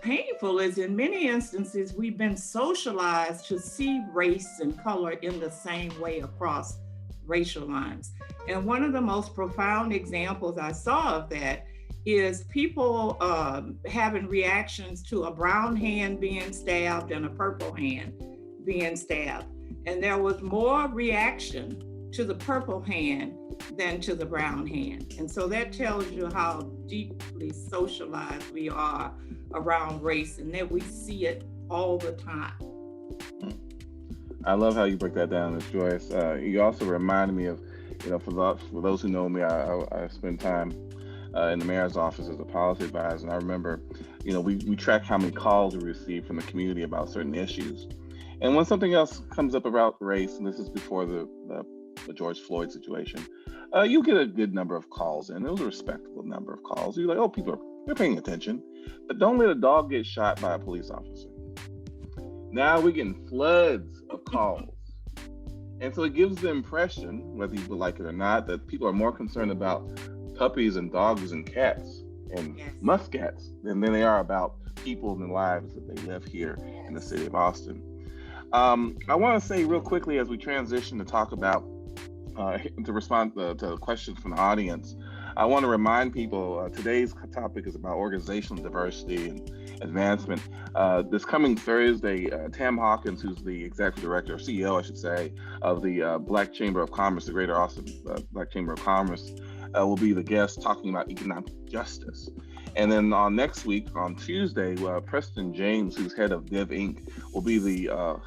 painful is, in many instances, we've been socialized to see race and color in the same way across racial lines. And one of the most profound examples I saw of that is people having reactions to a brown hand being stabbed and a purple hand being stabbed. And there was more reaction to the purple hand than to the brown hand. And so that tells you how deeply socialized we are around race, and that we see it all the time. I love how you break that down, Ms. Joyce. You also reminded me of, for those who know me, I spend time in the mayor's office as a policy advisor, and I remember, we track how many calls we receive from the community about certain issues. And when something else comes up about race, and this is before the George Floyd situation, you get a good number of calls, and it was a respectable number of calls. You're like, oh, they're paying attention, but don't let a dog get shot by a police officer. Now we're getting floods of calls. And so it gives the impression, whether you would like it or not, that people are more concerned about puppies and dogs and cats and muskats than they are about people and the lives that they live here in the city of Austin. I want to say real quickly as we transition to talk about, to respond to questions from the audience, I want to remind people today's topic is about organizational diversity and advancement. This coming Thursday, Tam Hawkins, who's the executive director, or CEO, I should say, of the Black Chamber of Commerce, the Greater Austin Black Chamber of Commerce, will be the guest talking about economic justice. And then on next week, on Tuesday, Preston James, who's head of Div Inc., will be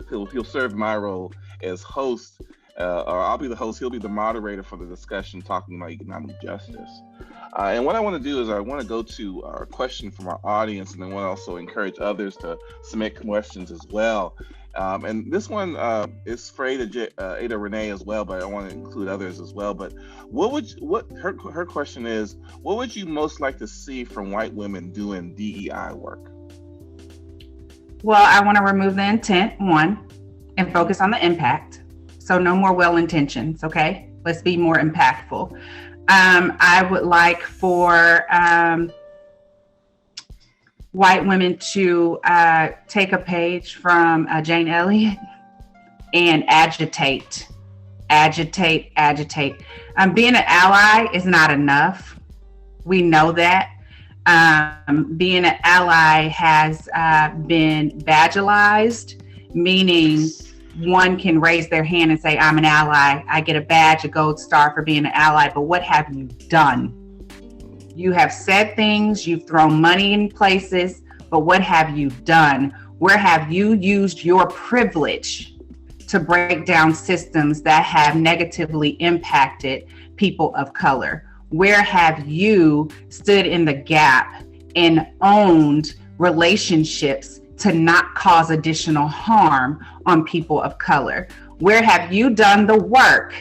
he'll serve my role as host, or I'll be the host. He'll be the moderator for the discussion talking about economic justice. And what I want to do is I want to go to our question from our audience, and then I want to also encourage others to submit questions as well. And this one is for Ada-Renee as well, but I want to include others as well. But her question is, what would you most like to see from white women doing DEI work? Well, I want to remove the intent, one, and focus on the impact. So no more well intentions, okay? Let's be more impactful. I would like for white women to take a page from Jane Elliott and agitate. Being an ally is not enough. We know that. Being an ally has been badgealized, meaning one can raise their hand and say, I'm an ally. I get a badge, a gold star for being an ally. But what have you done? You have said things, you've thrown money in places, but what have you done? Where have you used your privilege to break down systems that have negatively impacted people of color? Where have you stood in the gap and owned relationships to not cause additional harm on people of color? Where have you done the work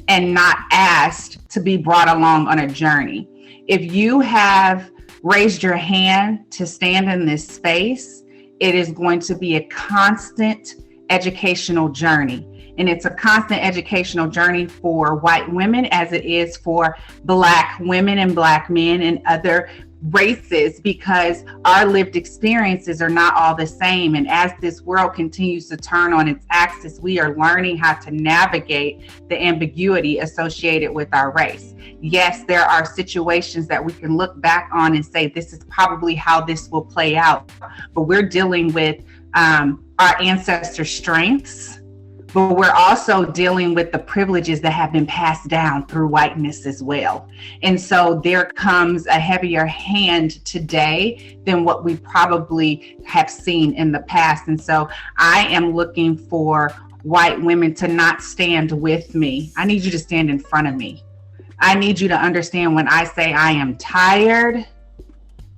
and not asked to be brought along on a journey? If you have raised your hand to stand in this space, it is going to be a constant educational journey. And it's a constant educational journey for white women as it is for Black women and Black men and other races, because our lived experiences are not all the same. And as this world continues to turn on its axis, we are learning how to navigate the ambiguity associated with our race. Yes, there are situations that we can look back on and say, this is probably how this will play out. But we're dealing with our ancestors' strengths, but we're also dealing with the privileges that have been passed down through whiteness as well. And so there comes a heavier hand today than what we probably have seen in the past. And so I am looking for white women to not stand with me. I need you to stand in front of me. I need you to understand when I say I am tired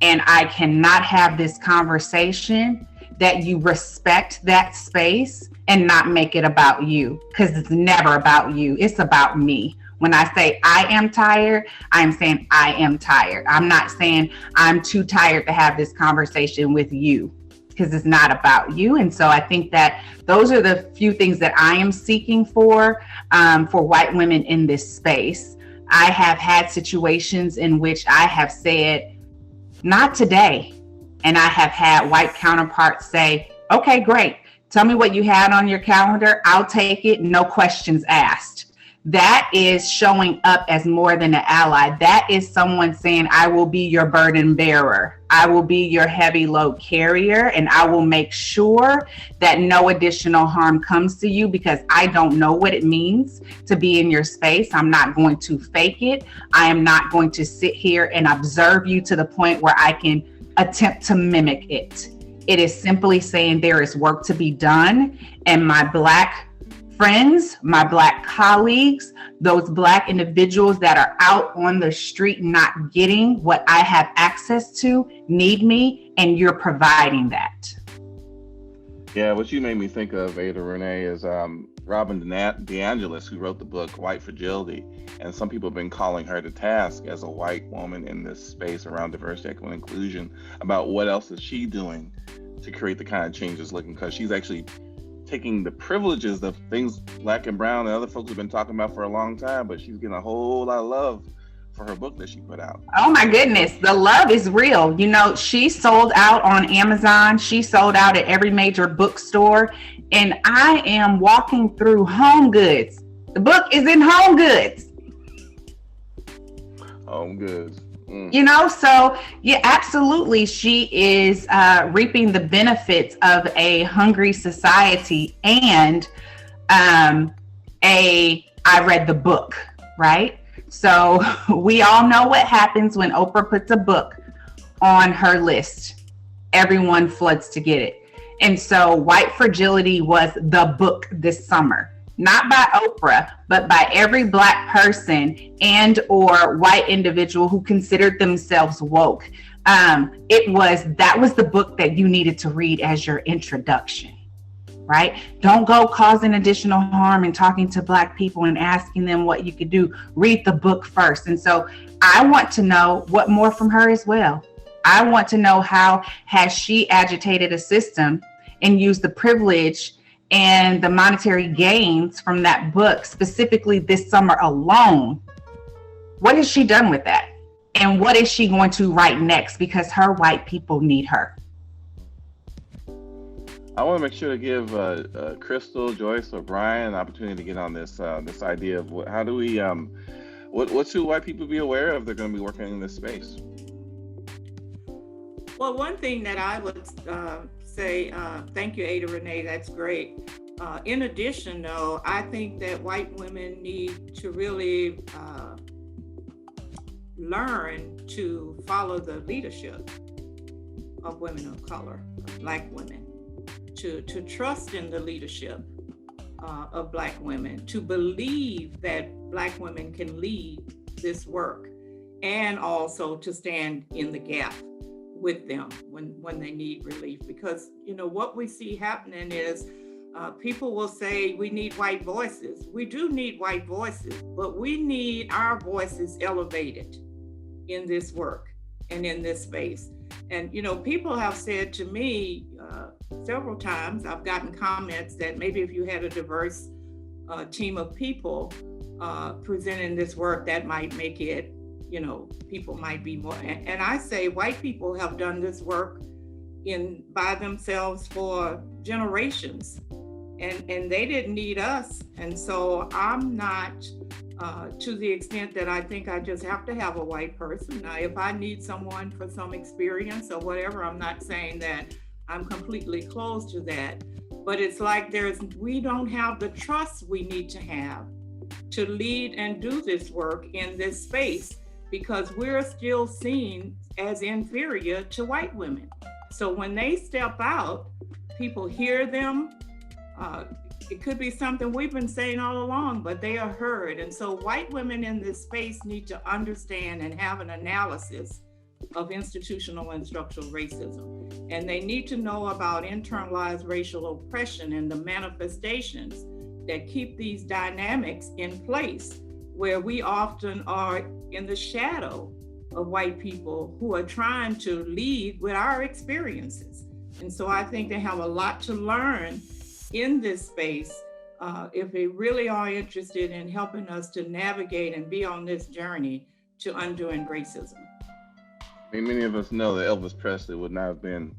and I cannot have this conversation, that you respect that space and not make it about you, because it's never about you. It's about me. When I say I am tired, I'm saying I am tired. I'm not saying I'm too tired to have this conversation with you, because it's not about you. And so I think that those are the few things that I am seeking for white women in this space. I have had situations in which I have said, not today. And I have had white counterparts say, okay, great. Tell me what you had on your calendar. I'll take it. No questions asked. That is showing up as more than an ally. That is someone saying, I will be your burden bearer. I will be your heavy load carrier, and I will make sure that no additional harm comes to you, because I don't know what it means to be in your space. I'm not going to fake it. I am not going to sit here and observe you to the point where I can attempt to mimic it. It is simply saying there is work to be done, and my Black friends, my Black colleagues, those Black individuals that are out on the street not getting what I have access to, need me, and you're providing that. Yeah, what you made me think of, Ada-Renee, is Robin DeAngelis, who wrote the book White Fragility. And some people have been calling her to task as a white woman in this space around diversity, equity, and inclusion about what else is she doing to create the kind of changes looking, because she's actually taking the privileges of things Black and brown and other folks have been talking about for a long time, but she's getting a whole lot of love for her book that she put out. Oh my goodness, the love is real. You know, she sold out on Amazon. She sold out at every major bookstore. And I am walking through Home Goods. The book is in Home Goods. Home Goods. You know, so yeah, absolutely. She is reaping the benefits of a hungry society and I read the book, right? So we all know what happens when Oprah puts a book on her list. Everyone floods to get it. And so White Fragility was the book this summer, not by Oprah, but by every Black person and or white individual who considered themselves woke. That was the book that you needed to read as your introduction. Right? Don't go causing additional harm and talking to Black people and asking them what you could do. Read the book first. And so I want to know what more from her as well. I want to know how has she agitated a system and used the privilege and the monetary gains from that book, specifically this summer alone. What has she done with that? And what is she going to write next? Because her white people need her. I want to make sure to give Crystle, Joyce, or Brion an opportunity to get on this idea of how do we, what should white people be aware of? They're going to be working in this space. Well, one thing that I would say, thank you, Ada-Renee, that's great. In addition, though, I think that white women need to really learn to follow the leadership of women of color, Black women. To trust in the leadership of Black women, to believe that Black women can lead this work, and also to stand in the gap with them when they need relief. Because, you know, what we see happening is people will say we need white voices. We do need white voices, but we need our voices elevated in this work and in this space. And, you know, people have said to me several times, I've gotten comments that maybe if you had a diverse team of people presenting this work, that might make it, you know, people might be more. And I say white people have done this work by themselves for generations, and they didn't need us. And so I'm not to the extent that I think I just have to have a white person. Now, if I need someone for some experience or whatever, I'm not saying that I'm completely closed to that, but it's like we don't have the trust we need to have to lead and do this work in this space, because we're still seen as inferior to white women. So when they step out, people hear them. It could be something we've been saying all along, but they are heard. And so white women in this space need to understand and have an analysis of institutional and structural racism. And they need to know about internalized racial oppression and the manifestations that keep these dynamics in place, where we often are in the shadow of white people who are trying to lead with our experiences. And so I think they have a lot to learn in this space if they really are interested in helping us to navigate and be on this journey to undoing racism. I mean, many of us know that Elvis Presley would not have been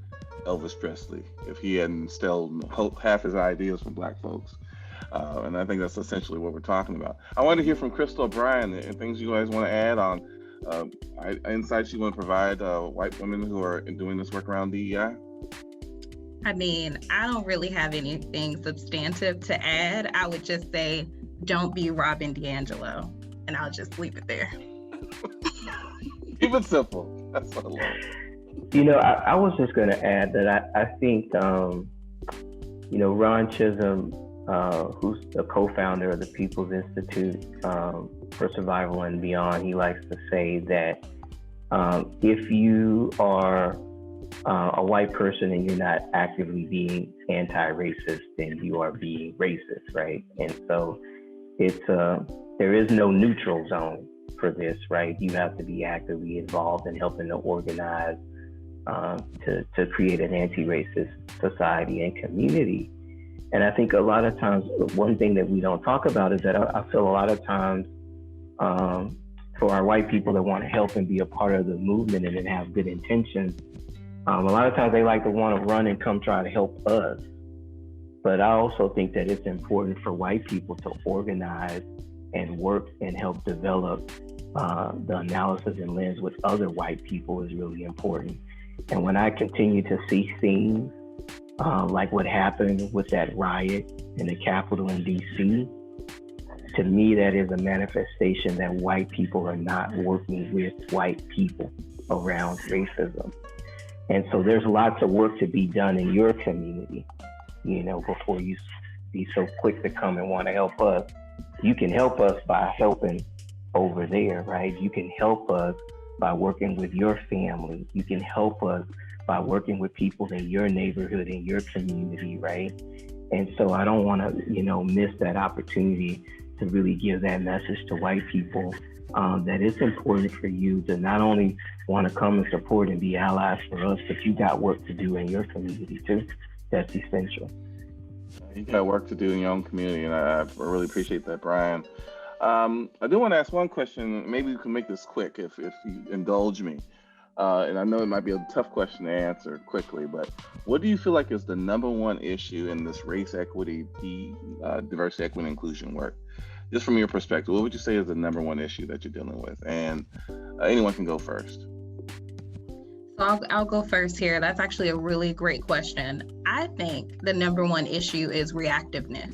Elvis Presley if he hadn't stolen half his ideas from Black folks. And I think that's essentially what we're talking about. I want to hear from Crystle or Brion and things you guys want to add on insights you want to provide white women who are doing this work around DEI. I mean, I don't really have anything substantive to add. I would just say, don't be Robin DiAngelo, and I'll just leave it there. Keep it simple. That's what I love. You know, I was just going to add that I think, you know, Ron Chisholm who's the co-founder of the People's Institute for Survival and Beyond, he likes to say that if you are a white person and you're not actively being anti-racist, then you are being racist, right? And so it's there is no neutral zone for this, right? You have to be actively involved in helping to organize to create an anti-racist society and community. And I think a lot of times, one thing that we don't talk about is that I feel a lot of times for our white people that want to help and be a part of the movement and then have good intentions, a lot of times they like to want to run and come try to help us. But I also think that it's important for white people to organize and work and help develop the analysis and lens with other white people is really important. And when I continue to see things like what happened with that riot in the Capitol in DC, to me, that is a manifestation that white people are not working with white people around racism. And so there's lots of work to be done in your community, you know, before you be so quick to come and want to help us. You can help us by helping over there, right? You can help us by working with your family. You can help us by working with people in your neighborhood, in your community, right? And so I don't want to, you know, miss that opportunity to really give that message to white people, that it's important for you to not only want to come and support and be allies for us, but you got work to do in your community too. That's essential. You got work to do in your own community, and I really appreciate that, Brion. I do want to ask one question. Maybe you can make this quick if you indulge me. And I know it might be a tough question to answer quickly, but what do you feel like is the number one issue in this race equity, diversity, equity, and inclusion work? Just from your perspective, what would you say is the number one issue that you're dealing with? And anyone can go first. So I'll go first here. That's actually a really great question. I think the number one issue is reactiveness.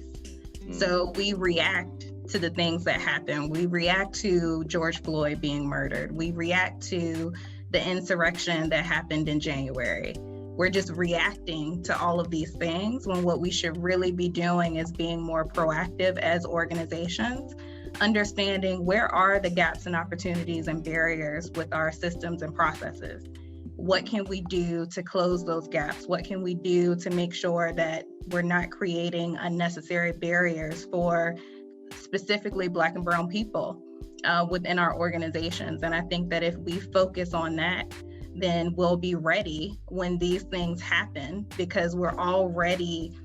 So we react to the things that happen. We react to George Floyd being murdered. We react to the insurrection that happened in January. We're just reacting to all of these things when what we should really be doing is being more proactive as organizations, understanding where are the gaps and opportunities and barriers with our systems and processes. What can we do to close those gaps? What can we do to make sure that we're not creating unnecessary barriers for specifically Black and Brown people within our organizations? And I think that if we focus on that, then we'll be ready when these things happen, because we're already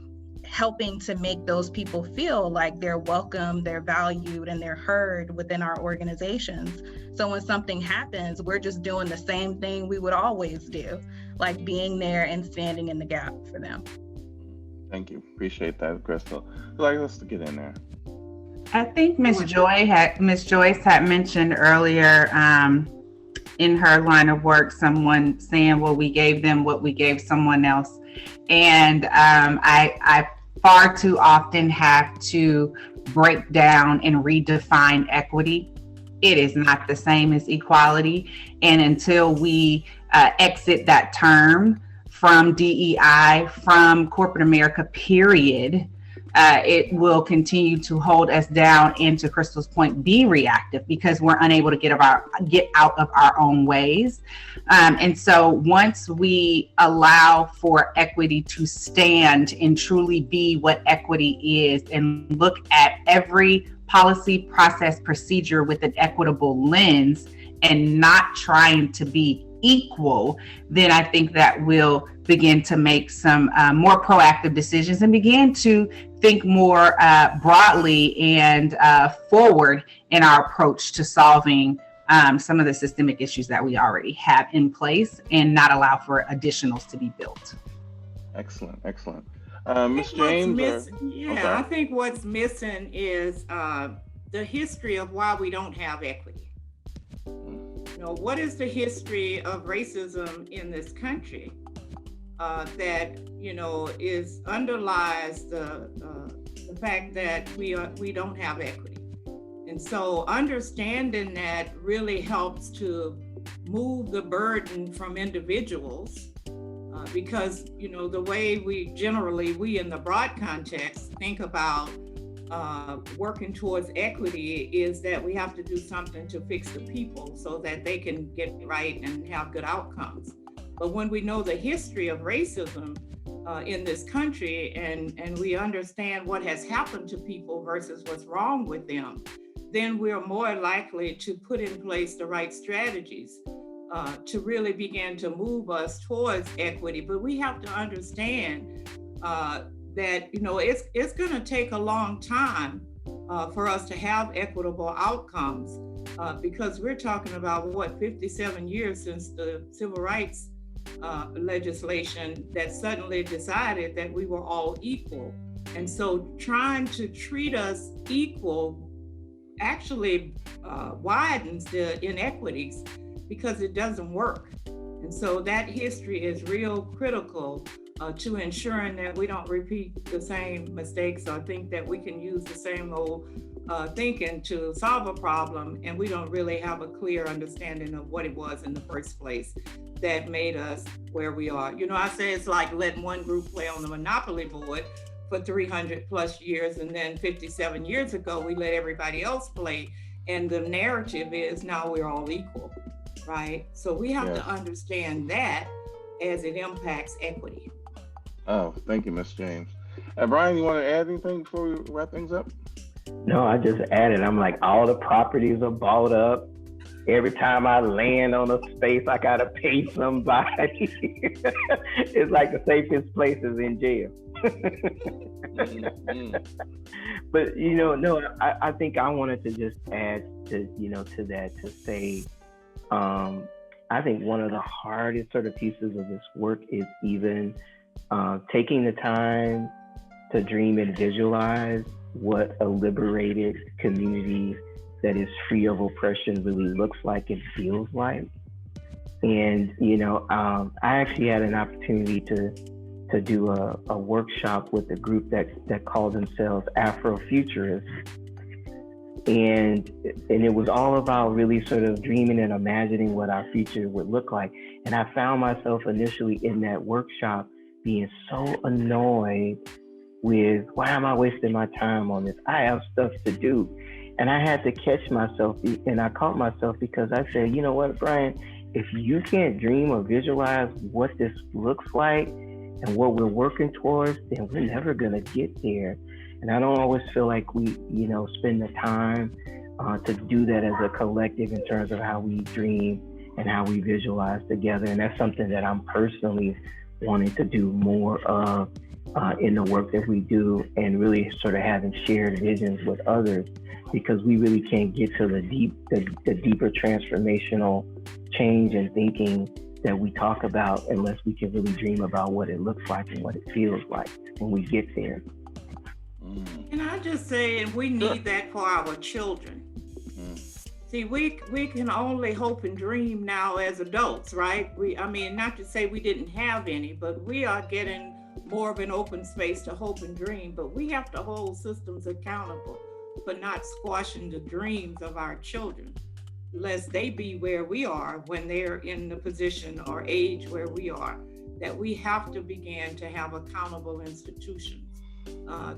helping to make those people feel like they're welcome, they're valued, and they're heard within our organizations. So when something happens, we're just doing the same thing we would always do, like being there and standing in the gap for them. Thank you. Appreciate that, Crystle. I'd like us to get in there. I think Miss Joyce had mentioned earlier in her line of work, someone saying, well, we gave them what we gave someone else. And I far too often have to break down and redefine equity. It is not the same as equality. And until we exit that term from DEI, from corporate America, period, it will continue to hold us down and, to Crystle's point, be reactive because we're unable to get out of our own ways. And so once we allow for equity to stand and truly be what equity is, and look at every policy, process, procedure with an equitable lens and not trying to be equal, then I think that we'll begin to make some more proactive decisions and begin to think more broadly and forward in our approach to solving some of the systemic issues that we already have in place, and not allow for additionals to be built. Excellent. Ms. James? I think what's missing is the history of why we don't have equity. You know, what is the history of racism in this country that, you know, underlies the fact that we don't have equity? And so understanding that really helps to move the burden from individuals because, the way we in the broad context think about working towards equity is that we have to do something to fix the people so that they can get right and have good outcomes. But when we know the history of racism in this country and we understand what has happened to people versus what's wrong with them, then we're more likely to put in place the right strategies to really begin to move us towards equity. But we have to understand that it's going to take a long time for us to have equitable outcomes because we're talking about 57 years since the civil rights legislation that suddenly decided that we were all equal. And so trying to treat us equal actually widens the inequities because it doesn't work. And so that history is real critical to ensuring that we don't repeat the same mistakes or think that we can use the same old thinking to solve a problem, and we don't really have a clear understanding of what it was in the first place that made us where we are. I say it's like letting one group play on the Monopoly board for 300 plus years, and then 57 years ago, we let everybody else play, and the narrative is now we're all equal, right? So we have to understand that as it impacts equity. Oh, thank you, Ms. James. Brion, you want to add anything before we wrap things up? No, I just added, I'm like, all the properties are bought up. Every time I land on a space, I got to pay somebody. It's like the safest places in jail. But, I think I wanted to just add to that to say, I think one of the hardest sort of pieces of this work is even taking the time to dream and visualize what a liberated community that is free of oppression really looks like and feels like. And, I actually had an opportunity to do a workshop with a group that called themselves Afrofuturists. And it was all about really sort of dreaming and imagining what our future would look like. And I found myself initially in that workshop being so annoyed with, why am I wasting my time on this? I have stuff to do. And I had to catch myself, and I caught myself because I said, you know what, Brion, if you can't dream or visualize what this looks like and what we're working towards, then we're never gonna get there. And I don't always feel like we, spend the time to do that as a collective in terms of how we dream and how we visualize together. And that's something that I'm personally wanting to do more of in the work that we do, and really sort of having shared visions with others, because we really can't get to the deeper transformational change and thinking that we talk about unless we can really dream about what it looks like and what it feels like when we get there. Can I just say, and we need that for our children. See, we can only hope and dream now as adults, right? Not to say we didn't have any, but we are getting more of an open space to hope and dream, but we have to hold systems accountable for not squashing the dreams of our children, lest they be where we are when they're in the position or age where we are, that we have to begin to have accountable institutions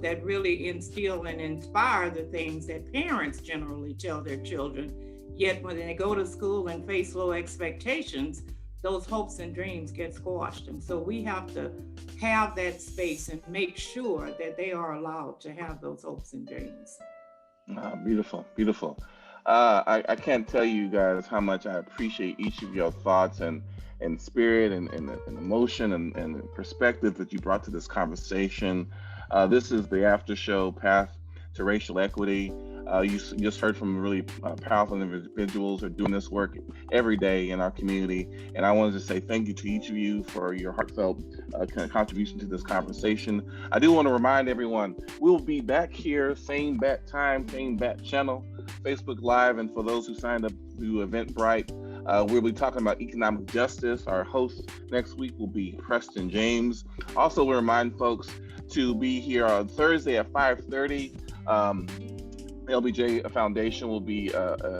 that really instill and inspire the things that parents generally tell their children. Yet when they go to school and face low expectations, those hopes and dreams get squashed. And so we have to have that space and make sure that they are allowed to have those hopes and dreams. Beautiful, beautiful. I can't tell you guys how much I appreciate each of your thoughts and spirit and emotion and perspective that you brought to this conversation. This is the Aftershow, Path to Racial Equity. You just heard from really powerful individuals who are doing this work every day in our community. And I wanted to say thank you to each of you for your heartfelt contribution to this conversation. I do want to remind everyone, we'll be back here, same bat time, same bat channel, Facebook Live. And for those who signed up to Eventbrite, we'll be talking about economic justice. Our host next week will be Preston James. Also, we remind folks to be here on Thursday at 5:30. LBJ Foundation will be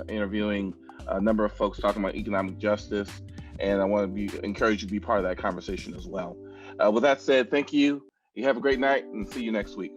interviewing a number of folks talking about economic justice. And I want to encourage you to be part of that conversation as well. With that said, thank you. You have a great night and see you next week.